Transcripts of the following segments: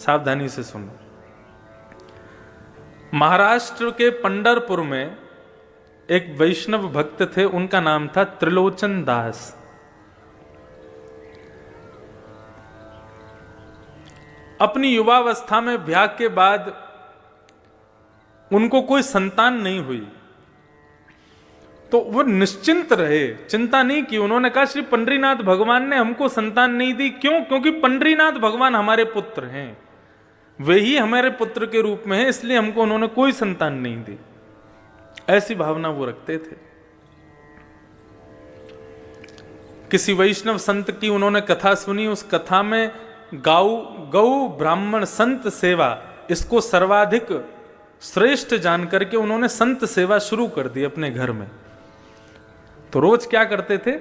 सावधानी से सुनो। महाराष्ट्र के पंढरपुर में एक वैष्णव भक्त थे, उनका नाम था त्रिलोचन दास। अपनी युवावस्था में ब्याह के बाद उनको कोई संतान नहीं हुई, तो वो निश्चिंत रहे, चिंता नहीं की। उन्होंने कहा श्री पंडरीनाथ भगवान ने हमको संतान नहीं दी, क्यों? क्योंकि पंडरीनाथ भगवान हमारे पुत्र हैं, वे ही हमारे पुत्र के रूप में हैं, इसलिए हमको उन्होंने कोई संतान नहीं दी। ऐसी भावना वो रखते थे। किसी वैष्णव संत की उन्होंने कथा सुनी, उस कथा में गौ ब्राह्मण संत सेवा, इसको सर्वाधिक श्रेष्ठ जान करके उन्होंने संत सेवा शुरू कर दी अपने घर में। तो रोज क्या करते थे,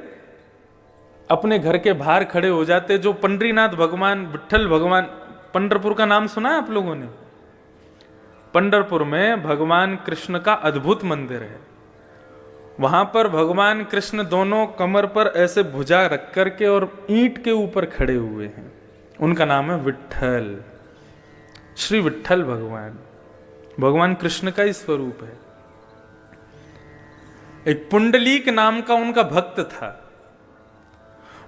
अपने घर के बाहर खड़े हो जाते। जो पंडरीनाथ भगवान, विट्ठल भगवान, पंढरपुर का नाम सुना है आप लोगों ने? पंढरपुर में भगवान कृष्ण का अद्भुत मंदिर है। वहां पर भगवान कृष्ण दोनों कमर पर ऐसे भुजा रख करके और ईंट के ऊपर खड़े हुए हैं। उनका नाम है विट्ठल, श्री विट्ठल भगवान, भगवान कृष्ण का ही स्वरूप है। एक पुंडलीक नाम का उनका भक्त था।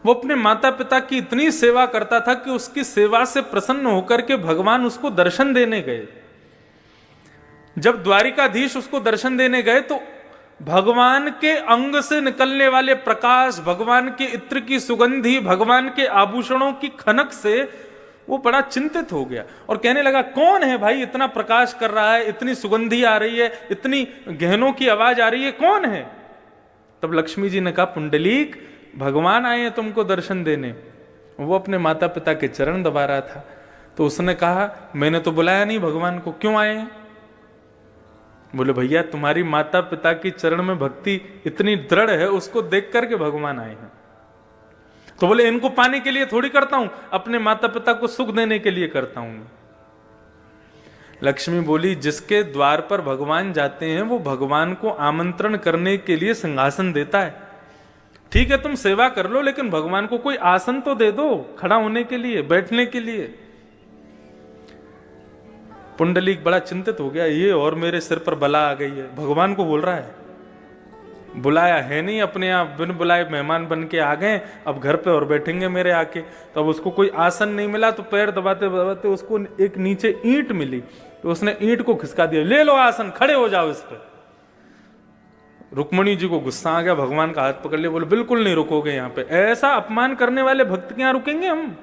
वो अपने माता पिता की इतनी सेवा करता था कि उसकी सेवा से प्रसन्न होकर के भगवान उसको दर्शन देने गए। जब द्वारिकाधीश उसको दर्शन देने गए तो भगवान के अंग से निकलने वाले प्रकाश, भगवान के इत्र की सुगंधी, भगवान के आभूषणों की खनक से वो बड़ा चिंतित हो गया और कहने लगा, कौन है भाई इतना प्रकाश कर रहा है, इतनी सुगंधी आ रही है, इतनी गहनों की आवाज आ रही है, कौन है? तब लक्ष्मी जी ने कहा, पुंडलीक, भगवान आए हैं तुमको दर्शन देने। वो अपने माता पिता के चरण दबा रहा था। तो उसने कहा, मैंने तो बुलाया नहीं भगवान को, क्यों आए हैं? बोले, भैया तुम्हारी माता पिता की चरण में भक्ति इतनी दृढ़ है, उसको देख करके भगवान आए हैं। तो बोले, इनको पाने के लिए थोड़ी करता हूं, अपने माता पिता को सुख देने के लिए करता हूं। लक्ष्मी बोली, जिसके द्वार पर भगवान जाते हैं वो भगवान को आमंत्रण करने के लिए सिंहासन देता है। ठीक है तुम सेवा कर लो, लेकिन भगवान को कोई आसन तो दे दो खड़ा होने के लिए, बैठने के लिए। पुंडलीक बड़ा चिंतित हो गया, ये और मेरे सिर पर बला आ गई है। भगवान को बोल रहा है, बुलाया है नहीं, अपने आप बिन बुलाए मेहमान बन के आ गए, अब घर पे और बैठेंगे मेरे आके। तो अब उसको कोई आसन नहीं मिला, तो पैर दबाते दबाते उसको एक नीचे ईंट मिली, तो उसने ईंट को खिसका दिया, ले लो आसन, खड़े हो जाओ इस पर। रुक्मणी जी को गुस्सा आ गया, भगवान का हाथ पकड़ लिया, बोले बिल्कुल नहीं रुकोगे यहाँ पे, ऐसा अपमान करने वाले भक्त के यहाँ रुकेंगे हम?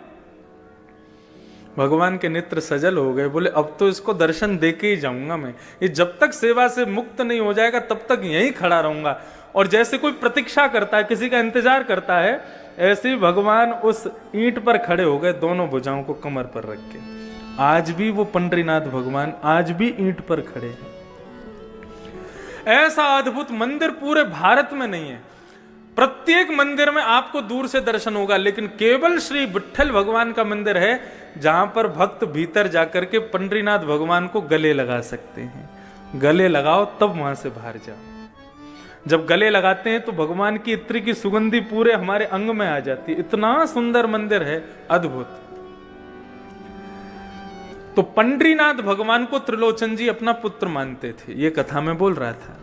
भगवान के नेत्र सजल हो गए, बोले अब तो इसको दर्शन देके ही जाऊंगा मैं, ये जब तक सेवा से मुक्त नहीं हो जाएगा तब तक यहीं खड़ा रहूंगा। और जैसे कोई प्रतीक्षा करता है, किसी का इंतजार करता है, ऐसे ही भगवान उस ईंट पर खड़े हो गए, दोनों भुजाओं को कमर पर रख के। आज भी वो पंडरीनाथ भगवान आज भी ईंट पर खड़े हैं। ऐसा अद्भुत मंदिर पूरे भारत में नहीं है। प्रत्येक मंदिर में आपको दूर से दर्शन होगा, लेकिन केवल श्री विट्ठल भगवान का मंदिर है जहां पर भक्त भीतर जाकर के पंडरीनाथ भगवान को गले लगा सकते हैं। गले लगाओ तब वहां से बाहर जाओ। जब गले लगाते हैं तो भगवान की इत्र की सुगंधी पूरे हमारे अंग में आ जाती है। इतना सुंदर मंदिर है, अद्भुत। तो पंडरीनाथ भगवान को त्रिलोचन जी अपना पुत्र मानते थे, ये कथा में बोल रहा था।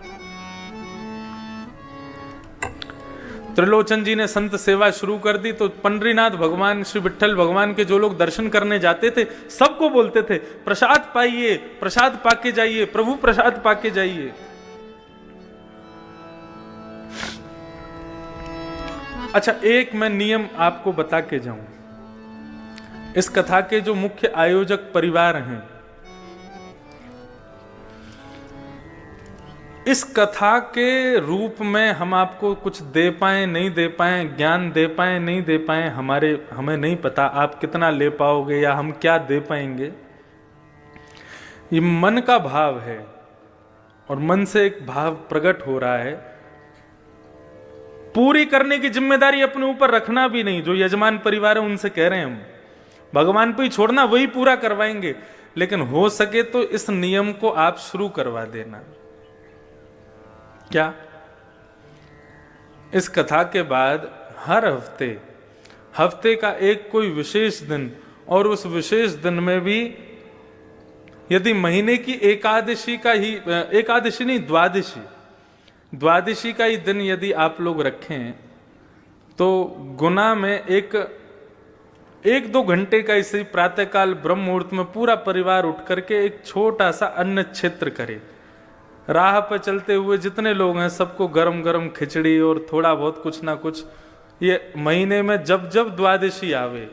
त्रिलोचन जी ने संत सेवा शुरू कर दी, तो पंडरीनाथ भगवान, श्री विट्ठल भगवान के जो लोग दर्शन करने जाते थे सबको बोलते थे, प्रसाद पाइए, प्रसाद पाके जाइए, प्रभु प्रसाद पाके जाइए। अच्छा, एक मैं नियम आपको बता के जाऊं। इस कथा के जो मुख्य आयोजक परिवार हैं, इस कथा के रूप में हम आपको कुछ दे पाए नहीं दे पाए, ज्ञान दे पाए नहीं दे पाए, हमें नहीं पता आप कितना ले पाओगे या हम क्या दे पाएंगे। ये मन का भाव है और मन से एक भाव प्रकट हो रहा है। पूरी करने की जिम्मेदारी अपने ऊपर रखना भी नहीं। जो यजमान परिवार है उनसे कह रहे हैं हम, भगवान पे ही छोड़ना, वही पूरा करवाएंगे। लेकिन हो सके तो इस नियम को आप शुरू करवा देना। क्या? इस कथा के बाद हर हफ्ते का एक कोई विशेष दिन और उस विशेष दिन में भी यदि महीने की एकादशी का ही, एकादशी नहीं, द्वादशी का ही दिन यदि आप लोग रखें तो गुना में एक दो घंटे का इसी प्रातःकाल ब्रह्म मुहूर्त में पूरा परिवार उठ करके एक छोटा सा अन्न क्षेत्र करे। राह पर चलते हुए जितने लोग हैं सबको गरम गरम खिचड़ी और थोड़ा बहुत कुछ ना कुछ, ये महीने में जब जब द्वादशी आवे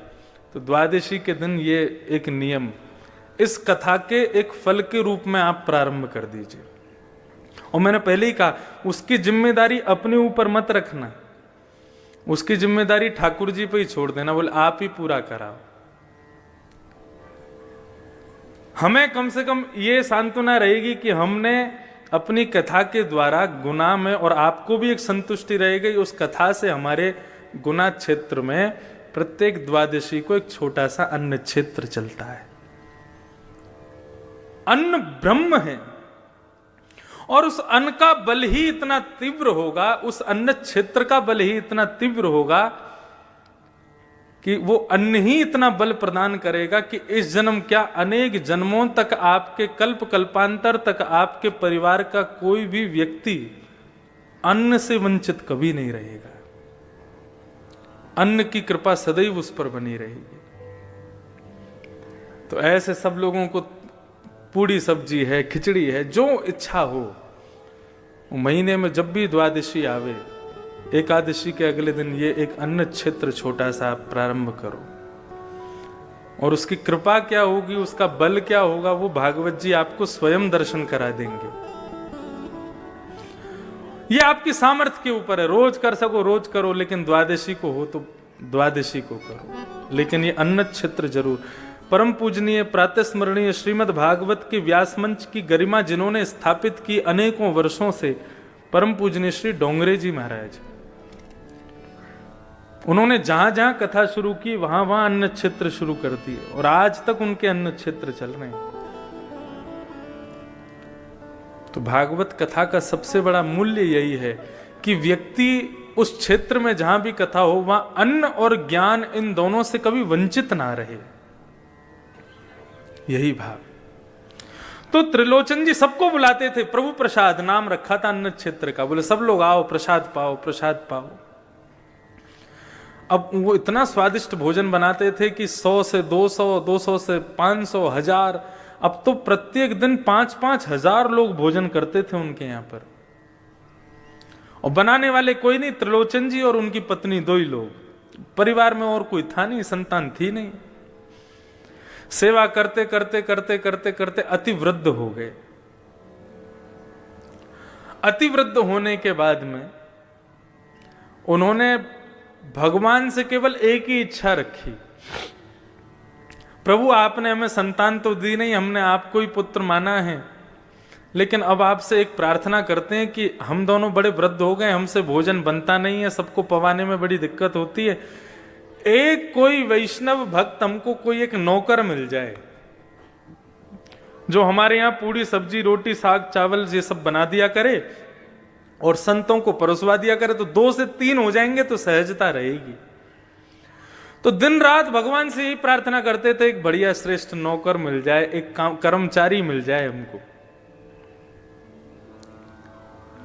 तो द्वादशी के दिन ये एक नियम इस कथा के एक फल के रूप में आप प्रारंभ कर दीजिए। और मैंने पहले ही कहा, उसकी जिम्मेदारी अपने ऊपर मत रखना, उसकी जिम्मेदारी ठाकुर जी पे ही छोड़ देना, बोले आप ही पूरा कराओ। हमें कम से कम ये सांत्वना रहेगी कि हमने अपनी कथा के द्वारा गुना में, और आपको भी एक संतुष्टि रहेगी उस कथा से, हमारे गुना क्षेत्र में प्रत्येक द्वादशी को एक छोटा सा अन्न क्षेत्र चलता है। अन्न ब्रह्म है और उस अन्न का बल ही इतना तीव्र होगा, उस अन्न क्षेत्र का बल ही इतना तीव्र होगा कि वो अन्न ही इतना बल प्रदान करेगा कि इस जन्म क्या अनेक जन्मों तक, आपके कल्प कल्पांतर तक आपके परिवार का कोई भी व्यक्ति अन्न से वंचित कभी नहीं रहेगा। अन्न की कृपा सदैव उस पर बनी रहेगी। तो ऐसे सब लोगों को पूड़ी सब्जी है, खिचड़ी है, जो इच्छा हो, महीने में जब भी द्वादशी आवे, एकादशी के अगले दिन ये एक अन्न क्षेत्र छोटा सा आप प्रारंभ करो। और उसकी कृपा क्या होगी, उसका बल क्या होगा, वो भागवत जी आपको स्वयं दर्शन करा देंगे। ये आपकी सामर्थ्य के ऊपर है, रोज कर सको रोज करो, लेकिन द्वादशी को हो तो द्वादशी को करो, लेकिन ये अन्न क्षेत्र जरूर। परम पूजनीय प्रातस्मरणीय श्रीमद् भागवत के व्यास मंच की गरिमा जिन्होंने स्थापित की अनेकों वर्षों से, परम पूजनीय श्री डोंगरे जी महाराज, उन्होंने जहां जहां कथा शुरू की वहां वहां अन्न क्षेत्र शुरू कर दिए और आज तक उनके अन्न क्षेत्र चल रहे हैं। तो भागवत कथा का सबसे बड़ा मूल्य यही है कि व्यक्ति उस क्षेत्र में जहां भी कथा हो वहां अन्न और ज्ञान इन दोनों से कभी वंचित ना रहे, यही भाव। तो त्रिलोचन जी सबको बुलाते थे, प्रभु प्रसाद नाम रखा था अन्न क्षेत्र का, बोले सब लोग आओ प्रसाद पाओ प्रसाद पाओ। अब वो इतना स्वादिष्ट भोजन बनाते थे कि 100 से 200, 200 से 500, 1000, अब तो प्रत्येक दिन 5-5 हजार लोग भोजन करते थे उनके यहां पर। और बनाने वाले कोई नहीं, त्रिलोचन जी और उनकी पत्नी, दो ही लोग, परिवार में और कोई था नहीं, संतान थी नहीं। सेवा करते करते करते करते करते अति वृद्ध हो गए। अति वृद्ध होने के बाद में उन्होंने भगवान से केवल एक ही इच्छा रखी, प्रभु आपने हमें संतान तो दी नहीं, हमने आपको ही पुत्र माना है, लेकिन अब आपसे एक प्रार्थना करते हैं कि हम दोनों बड़े वृद्ध हो गए, हमसे भोजन बनता नहीं है, सबको पवाने में बड़ी दिक्कत होती है, एक कोई वैष्णव भक्त हमको कोई एक नौकर मिल जाए जो हमारे यहां पूड़ी सब्जी रोटी साग चावल ये सब बना दिया करे और संतों को परोसवा दिया करे, तो 2 से 3 हो जाएंगे तो सहजता रहेगी। तो दिन रात भगवान से यही प्रार्थना करते थे, एक बढ़िया श्रेष्ठ नौकर मिल जाए, एक कर्मचारी मिल जाए हमको।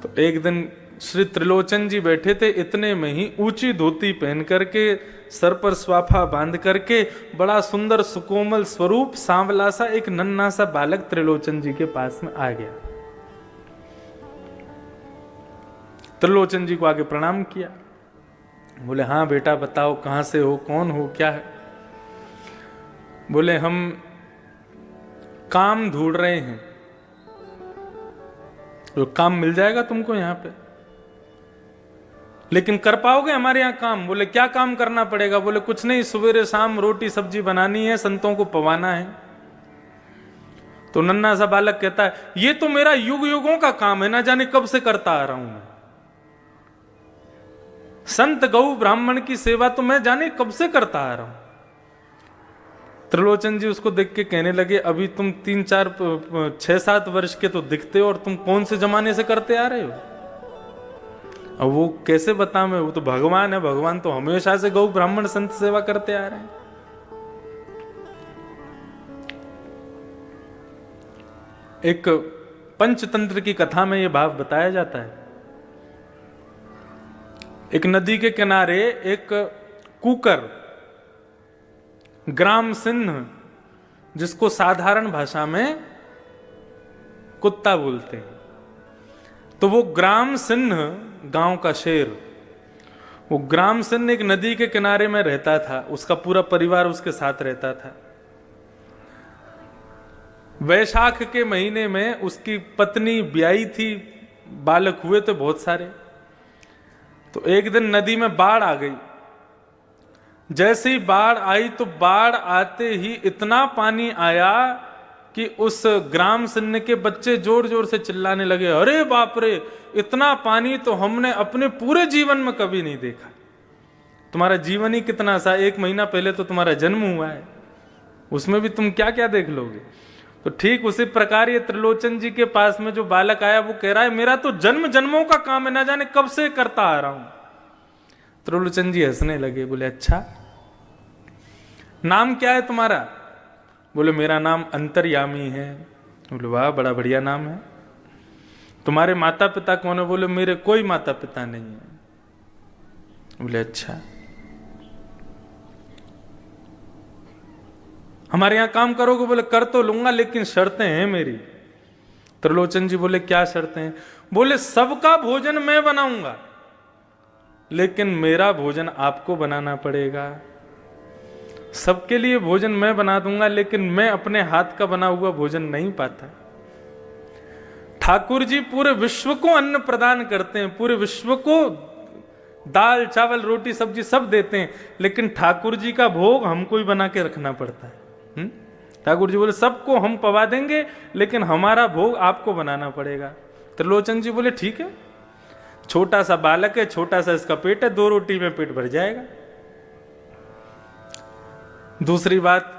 तो एक दिन श्री त्रिलोचन जी बैठे थे, इतने में ही ऊंची धोती पहन करके, सर पर स्वाफा बांध करके, बड़ा सुंदर सुकोमल स्वरूप सांवला सा एक नन्हा सा बालक त्रिलोचन जी के पास में आ गया। त्रिलोचन जी को आगे प्रणाम किया, बोले हाँ बेटा बताओ कहां से हो, कौन हो, क्या है। बोले हम काम ढूंढ रहे हैं, तो काम मिल जाएगा तुमको यहां पे, लेकिन कर पाओगे हमारे यहां काम। बोले क्या काम करना पड़ेगा। बोले कुछ नहीं, सवेरे शाम रोटी सब्जी बनानी है, संतों को पवाना है। तो नन्हा सा बालक कहता है ये तो मेरा युग युगों का काम है, ना जाने कब से करता आ रहा हूं मैं, संत गौ ब्राह्मण की सेवा तो मैं जाने कब से करता आ रहा हूं। त्रिलोचन जी उसको देख के कहने लगे अभी तुम 3-4 6-7 वर्ष के तो दिखते हो और तुम कौन से जमाने से करते आ रहे हो। अब वो कैसे बता मैं, वो तो भगवान है, भगवान तो हमेशा से गौ ब्राह्मण संत सेवा करते आ रहे हैं। एक पंचतंत्र की कथा में यह भाव बताया जाता है। एक नदी के किनारे एक कुकर, ग्राम सिंह, जिसको साधारण भाषा में कुत्ता बोलते हैं, तो वो ग्राम सिंह गांव का शेर, वो ग्राम सिंह एक नदी के किनारे में रहता था, उसका पूरा परिवार उसके साथ रहता था। वैशाख के महीने में उसकी पत्नी ब्याई थी, बालक हुए थे बहुत सारे। तो एक दिन नदी में बाढ़ आ गई। जैसे ही बाढ़ आई तो बाढ़ आते ही इतना पानी आया कि उस ग्राम सिंह के बच्चे जोर जोर से चिल्लाने लगे, अरे बाप रे, इतना पानी तो हमने अपने पूरे जीवन में कभी नहीं देखा। तुम्हारा जीवन ही कितना सा, 1 महीना पहले तो तुम्हारा जन्म हुआ है, उसमें भी तुम क्या क्या देख लोगे। तो ठीक उसी प्रकार ये त्रिलोचन जी के पास में जो बालक आया वो कह रहा है, मेरा तो जन्म जन्मों का काम है, ना जाने कब से करता आ रहा हूं। त्रिलोचन जी हंसने लगे, बोले अच्छा नाम क्या है तुम्हारा? बोले मेरा नाम अंतर्यामी है। बोले वाह, बड़ा बढ़िया नाम है। तुम्हारे माता पिता कौन है? बोले मेरे कोई माता पिता नहीं है। बोले अच्छा, हमारे यहां काम करोगे? बोले कर तो लूंगा, लेकिन शर्तें हैं मेरी। त्रिलोचन जी बोले क्या शर्तें हैं? बोले सबका भोजन मैं बनाऊंगा, लेकिन मेरा भोजन आपको बनाना पड़ेगा। सबके लिए भोजन मैं बना दूंगा, लेकिन मैं अपने हाथ का बना हुआ भोजन नहीं पाता। ठाकुर जी पूरे विश्व को अन्न प्रदान करते हैं, पूरे विश्व को दाल चावल रोटी सब्जी सब देते हैं, लेकिन ठाकुर जी का भोग हमको ही बना के रखना पड़ता है। ठाकुर जी बोले सबको हम पवा देंगे, लेकिन हमारा भोग आपको बनाना पड़ेगा। त्रिलोचन जी बोले ठीक है, छोटा सा बालक है, छोटा सा इसका पेट है, 2 रोटी में पेट भर जाएगा। दूसरी बात,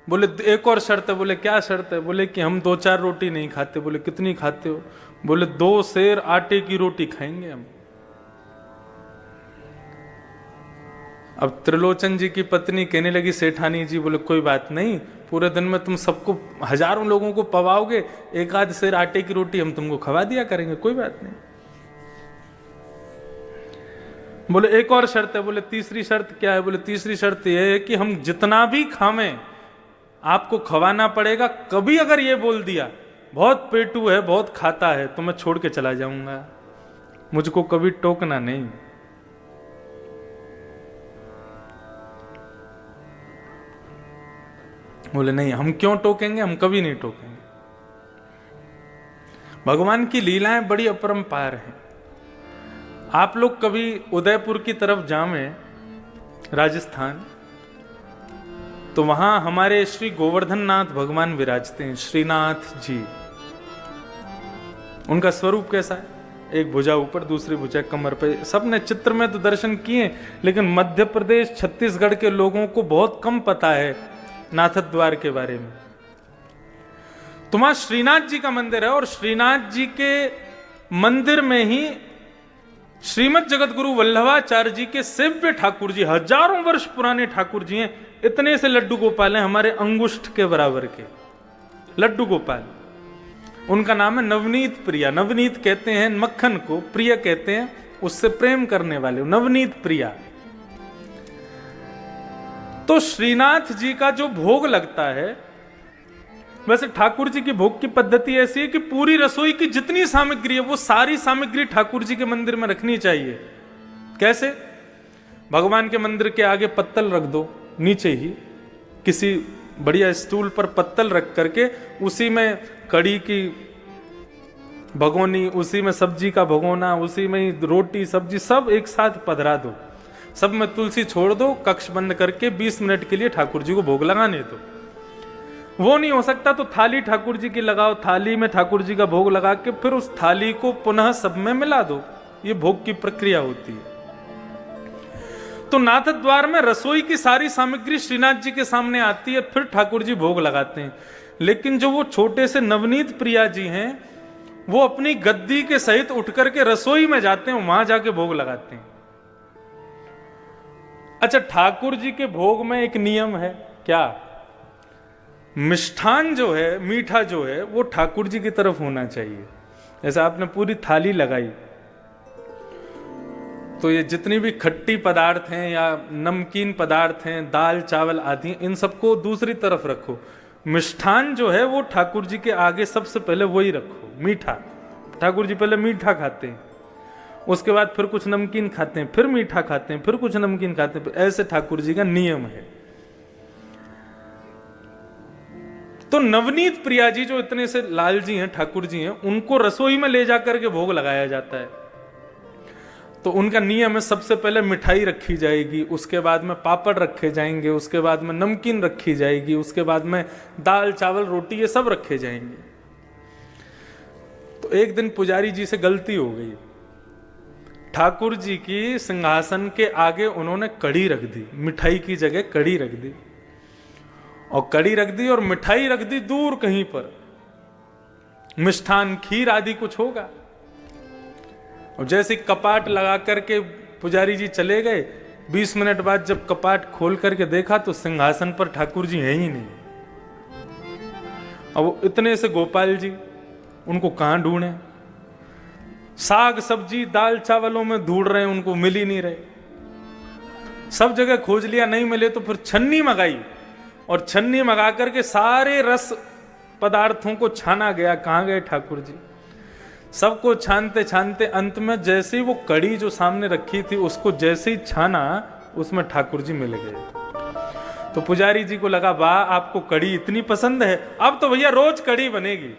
बोले एक और शर्त है। बोले क्या शर्त है? बोले कि हम 2-4 रोटी नहीं खाते। बोले कितनी खाते हो? बोले 2 सेर आटे की रोटी खाएंगे हम। अब त्रिलोचन जी की पत्नी कहने लगी, सेठानी जी, बोले कोई बात नहीं, पूरे दिन में तुम सबको हजारों लोगों को पवाओगे, 1-आध सेर आटे की रोटी हम तुमको खवा दिया करेंगे, कोई बात नहीं। बोले एक और शर्त है। बोले तीसरी शर्त क्या है? बोले तीसरी शर्त यह है कि हम जितना भी खावें आपको खवाना पड़ेगा। कभी अगर ये बोल दिया बहुत पेटू है, बहुत खाता है, तो मैं छोड़ के चला जाऊंगा, मुझको कभी टोकना नहीं। बोले नहीं, हम क्यों टोकेंगे, हम कभी नहीं टोकेंगे। भगवान की लीलाएं बड़ी अपरंपार हैं। आप लोग कभी उदयपुर की तरफ जावें, राजस्थान, तो वहां हमारे श्री गोवर्धन नाथ भगवान विराजते हैं, श्रीनाथ जी। उनका स्वरूप कैसा है? एक भुजा ऊपर, दूसरी भुजा कमर पे। सबने चित्र में तो दर्शन किए, लेकिन मध्य प्रदेश छत्तीसगढ़ के लोगों को बहुत कम पता है नाथ द्वार के बारे में। तो वहां श्रीनाथ जी का मंदिर है, और श्रीनाथ जी के मंदिर में ही श्रीमद जगत गुरु वल्लभाचार्य जी के सेव्य ठाकुर जी, हजारों वर्ष पुराने ठाकुर जी हैं। इतने से लड्डू गोपाल हैं, हमारे अंगुष्ठ के बराबर के लड्डू गोपाल। उनका नाम है नवनीत प्रिया। नवनीत कहते हैं मक्खन को, प्रिय कहते हैं उससे प्रेम करने वाले, नवनीत प्रिया। तो श्रीनाथ जी का जो भोग लगता है, वैसे ठाकुर जी की भोग की पद्धति ऐसी है कि पूरी रसोई की जितनी सामग्री है वो सारी सामग्री ठाकुर जी के मंदिर में रखनी चाहिए। कैसे? भगवान के मंदिर के आगे पत्तल रख दो, नीचे ही किसी बढ़िया स्टूल पर पत्तल रख करके उसी में कड़ी की भगोनी, उसी में सब्जी का भगोना, उसी में ही रोटी सब्जी सब एक साथ पधरा दो, सब में तुलसी छोड़ दो, कक्ष बंद करके 20 मिनट के लिए ठाकुर जी को भोग लगाने दो। वो नहीं हो सकता तो थाली ठाकुर जी की लगाओ, थाली में ठाकुर जी का भोग लगा के फिर उस थाली को पुनः सब में मिला दो। ये भोग की प्रक्रिया होती है। तो नाथ द्वार में रसोई की सारी सामग्री श्रीनाथ जी के सामने आती है, फिर ठाकुर जी भोग लगाते हैं। लेकिन जो वो छोटे से नवनीत प्रिया जी हैं, वो अपनी गद्दी के सहित उठ करके रसोई में जाते हैं, वहां जाके भोग लगाते हैं। अच्छा, ठाकुर जी के भोग में एक नियम है क्या? मिष्ठान जो है, मीठा जो है, वो ठाकुर जी की तरफ होना चाहिए। जैसे आपने पूरी थाली लगाई तो ये जितनी भी खट्टी पदार्थ हैं या नमकीन पदार्थ हैं, दाल चावल आदि, इन सबको दूसरी तरफ रखो। मिष्ठान जो है वो ठाकुर जी के आगे सबसे पहले वही रखो, मीठा। ठाकुर जी पहले मीठा खाते हैं, उसके बाद फिर कुछ नमकीन खाते हैं, फिर मीठा खाते हैं, फिर कुछ नमकीन खाते हैं। ऐसे ठाकुर जी का नियम है। तो नवनीत प्रिया जी जो इतने से लाल जी हैं, ठाकुर जी हैं, उनको रसोई में ले जाकर के भोग लगाया जाता है। तो उनका नियम है सबसे पहले मिठाई रखी जाएगी, उसके बाद में पापड़ रखे जाएंगे, उसके बाद में नमकीन रखी जाएगी, उसके बाद में दाल चावल रोटी ये सब रखे जाएंगे। तो एक दिन पुजारी जी से गलती हो गई, ठाकुर जी की सिंहासन के आगे उन्होंने कड़ी रख दी, मिठाई की जगह कड़ी रख दी, और कड़ी रख दी और मिठाई रख दी दूर कहीं पर, मिष्ठान खीर आदि कुछ होगा। और जैसे कपाट लगा करके पुजारी जी चले गए, 20 मिनट बाद जब कपाट खोल करके देखा तो सिंहासन पर ठाकुर जी हैं ही नहीं। अब इतने से गोपाल जी उनको कहां ढूंढे, साग सब्जी दाल चावलों में ढूंढ रहे हैं, उनको मिल ही नहीं रहे। सब जगह खोज लिया, नहीं मिले तो फिर छन्नी मंगाई, और छन्नी मंगा करके सारे रस पदार्थों को छाना गया। कहां गए ठाकुर जी? सबको छानते छानते अंत में जैसे ही वो कड़ी जो सामने रखी थी उसको जैसे ही छाना, उसमें ठाकुर जी मिल गए। तो पुजारी जी को लगा, वाह आपको कड़ी इतनी पसंद है, अब तो भैया रोज कड़ी बनेगी।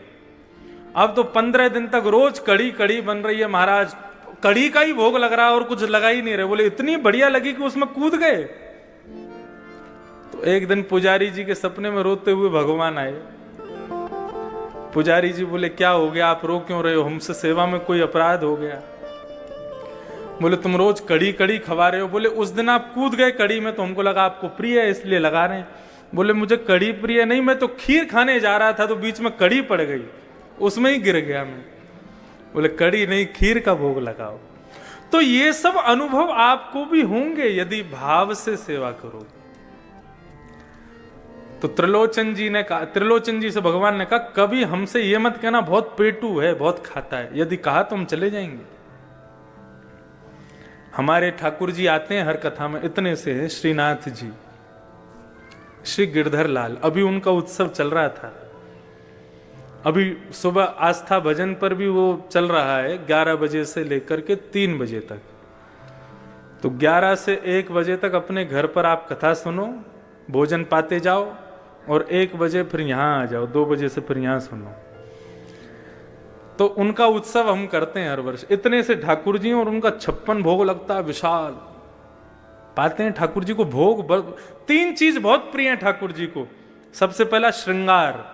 अब तो 15 दिन तक रोज कड़ी कड़ी बन रही है महाराज, कड़ी का ही भोग लग रहा और कुछ लगा ही नहीं रहे। बोले इतनी बढ़िया लगी कि उसमें कूद गए। तो एक दिन पुजारी जी के सपने में रोते हुए भगवान आए। पुजारी जी बोले क्या हो गया, आप रो क्यों रहे हो, हमसे सेवा में कोई अपराध हो गया? बोले तुम रोज कड़ी कड़ी खवा रहे हो। बोले उस दिन आप कूद गए कड़ी में तो हमको लगा आपको प्रिय है इसलिए लगा रहे हैं। बोले मुझे कड़ी प्रिय नहीं, मैं तो खीर खाने जा रहा था तो बीच में कड़ी पड़ गई, उसमें ही गिर गया मैं। बोले कड़ी नहीं खीर का भोग लगाओ। तो ये सब अनुभव आपको भी होंगे यदि भाव से सेवा करोगे। तो त्रिलोचन जी ने कहा, त्रिलोचन जी से भगवान ने कहा कभी हमसे ये मत कहना बहुत पेटू है बहुत खाता है, यदि कहा तो हम चले जाएंगे। हमारे ठाकुर जी आते हैं हर कथा में, इतने से है श्रीनाथ जी, श्री गिरधर लाल, अभी उनका उत्सव चल रहा था। अभी सुबह आस्था भजन पर भी वो चल रहा है 11 बजे से लेकर के 3 बजे तक। तो 11 से 1 बजे तक अपने घर पर आप कथा सुनो, भोजन पाते जाओ, और 1 बजे फिर यहां आ जाओ, 2 बजे से फिर यहां सुनो। तो उनका उत्सव हम करते हैं हर वर्ष। इतने से ठाकुर जी और उनका 56 भोग लगता है, विशाल पाते हैं ठाकुर जी को भोग। 3 चीज बहुत प्रिय है ठाकुर जी को। सबसे पहला श्रृंगार,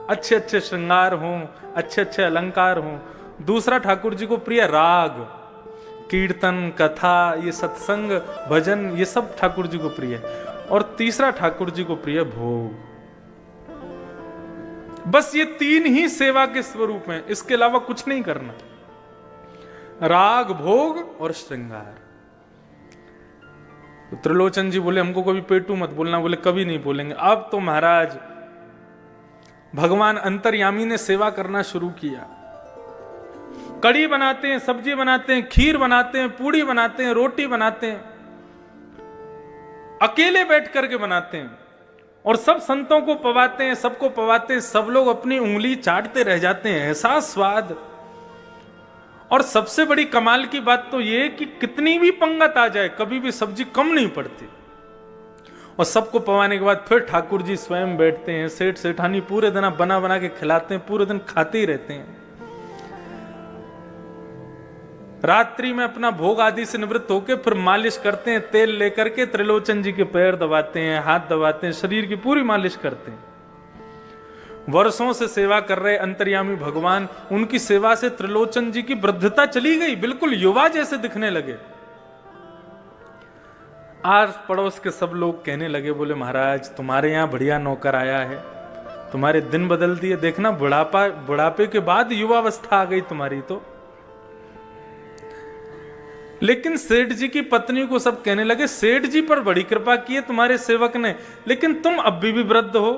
अच्छे अच्छे श्रृंगार हों, अच्छे अच्छे अलंकार हों। दूसरा ठाकुर जी को प्रिय राग, कीर्तन कथा, ये सत्संग भजन, ये सब ठाकुर जी को प्रिय है। और तीसरा ठाकुर जी को प्रिय भोग। बस ये 3 ही सेवा के स्वरूप हैं, इसके अलावा कुछ नहीं करना। राग भोग और श्रृंगार। तो त्रिलोचन जी बोले हमको कभी पेटू मत बोलना। बोले कभी नहीं बोलेंगे। अब तो महाराज भगवान अंतर्यामी ने सेवा करना शुरू किया। कड़ी बनाते हैं, सब्जी बनाते हैं, खीर बनाते हैं, पूड़ी बनाते हैं, रोटी बनाते हैं, अकेले बैठ करके बनाते हैं, और सब संतों को पवाते हैं, सबको पवाते हैं। सब लोग अपनी उंगली चाटते रह जाते हैं, ऐसा स्वाद। और सबसे बड़ी कमाल की बात तो ये कि कितनी भी पंगत आ जाए कभी भी सब्जी कम नहीं पड़ती। और सबको पवाने के बाद फिर ठाकुर जी स्वयं बैठते हैं, सेठ सेठानी पूरे दिन बना बना के खिलाते हैं, पूरे दिन खाते ही रहते हैं। रात्रि में अपना भोग आदि से निवृत्त होकर फिर मालिश करते हैं, तेल लेकर के त्रिलोचन जी के पैर दबाते हैं, हाथ दबाते हैं, शरीर की पूरी मालिश करते हैं। वर्षों से सेवा कर रहे अंतर्यामी भगवान, उनकी सेवा से त्रिलोचन जी की वृद्धता चली गई, बिल्कुल युवा जैसे दिखने लगे। आस पड़ोस के सब लोग कहने लगे, बोले महाराज तुम्हारे यहाँ बढ़िया नौकर आया है, तुम्हारे दिन बदल दिए, देखना बुढ़ापे के बाद युवावस्था आ गई तुम्हारी। तो लेकिन सेठ जी की पत्नी को सब कहने लगे सेठ जी पर बड़ी कृपा की है तुम्हारे सेवक ने, लेकिन तुम अब भी वृद्ध हो,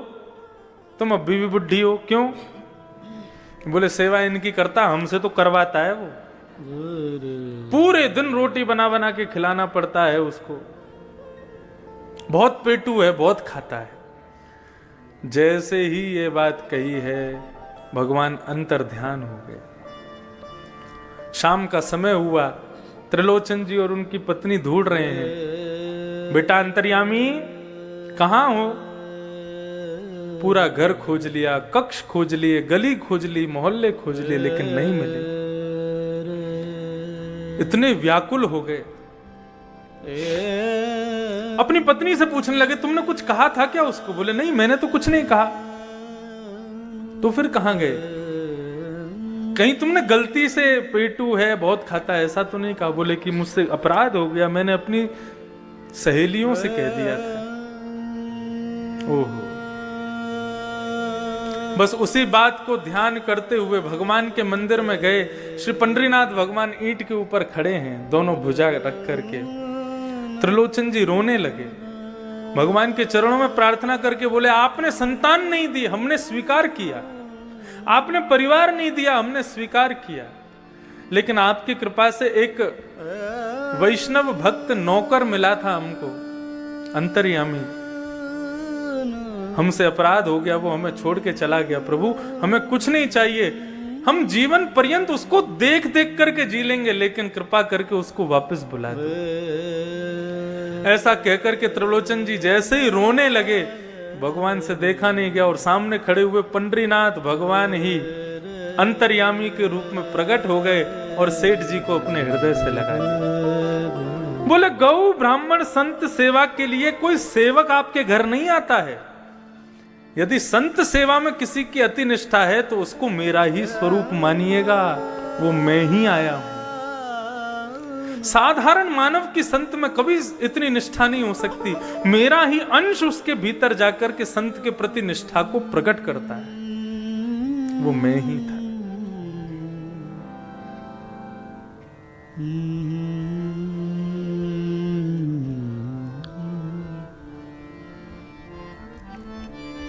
तुम अभी भी बुढ़ी हो, क्यों? बोले सेवा इनकी करता, हमसे तो करवाता है वो। पूरे दिन रोटी बना बना के खिलाना पड़ता है उसको, बहुत पेटू है, बहुत खाता है। जैसे ही ये बात कही है भगवान अंतर ध्यान हो गए। शाम का समय हुआ, त्रिलोचन जी और उनकी पत्नी ढूंढ रहे हैं, बेटा अंतर्यामी कहां हो? पूरा घर खोज लिया, कक्ष खोज लिए, गली खोज ली, मोहल्ले खोज लिए, लेकिन नहीं मिले। इतने व्याकुल हो गए, अपनी पत्नी से पूछने लगे, तुमने कुछ कहा था क्या उसको? बोले नहीं, मैंने तो कुछ नहीं कहा। तो फिर कहां गए? कहीं तुमने गलती से पेटू है, बहुत खाता है, ऐसा तो नहीं कहा? बोले कि मुझसे अपराध हो गया, मैंने अपनी सहेलियों से कह दिया था। ओहो। बस उसी बात को ध्यान करते हुए भगवान के मंदिर में गए। श्री पंडरीनाथ भगवान ईंट के ऊपर खड़े हैं, दोनों भुजा रख करके। त्रिलोचन जी रोने लगे, भगवान के चरणों में प्रार्थना करके बोले, आपने संतान नहीं दी, हमने स्वीकार किया। आपने परिवार नहीं दिया, हमने स्वीकार किया। लेकिन आपकी कृपा से एक वैष्णव भक्त नौकर मिला था हमको, अंतर्यामी। हमसे अपराध हो गया, वो हमें छोड़ के चला गया। प्रभु हमें कुछ नहीं चाहिए, हम जीवन पर्यंत उसको देख देख करके जी लेंगे, लेकिन कृपा करके उसको वापस बुला दो। ऐसा कहकर के त्रिलोचन जी जैसे ही रोने लगे, भगवान से देखा नहीं गया और सामने खड़े हुए पंडरीनाथ भगवान ही अंतर्यामी के रूप में प्रकट हो गए और सेठ जी को अपने हृदय से लगा लिया। बोले, गौ ब्राह्मण संत सेवा के लिए कोई सेवक आपके घर नहीं आता है। यदि संत सेवा में किसी की अति निष्ठा है तो उसको मेरा ही स्वरूप मानिएगा, वो मैं ही आया हूं। साधारण मानव की संत में कभी इतनी निष्ठा नहीं हो सकती, मेरा ही अंश उसके भीतर जाकर के संत के प्रति निष्ठा को प्रकट करता है, वो मैं ही था।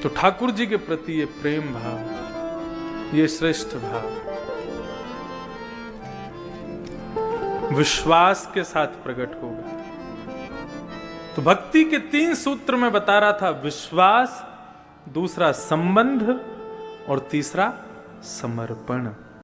तो ठाकुर जी के प्रति ये प्रेम भाव, ये श्रेष्ठ भाव विश्वास के साथ प्रकट होगा। तो भक्ति के 3 सूत्र में बता रहा था, विश्वास, दूसरा संबंध और तीसरा समर्पण।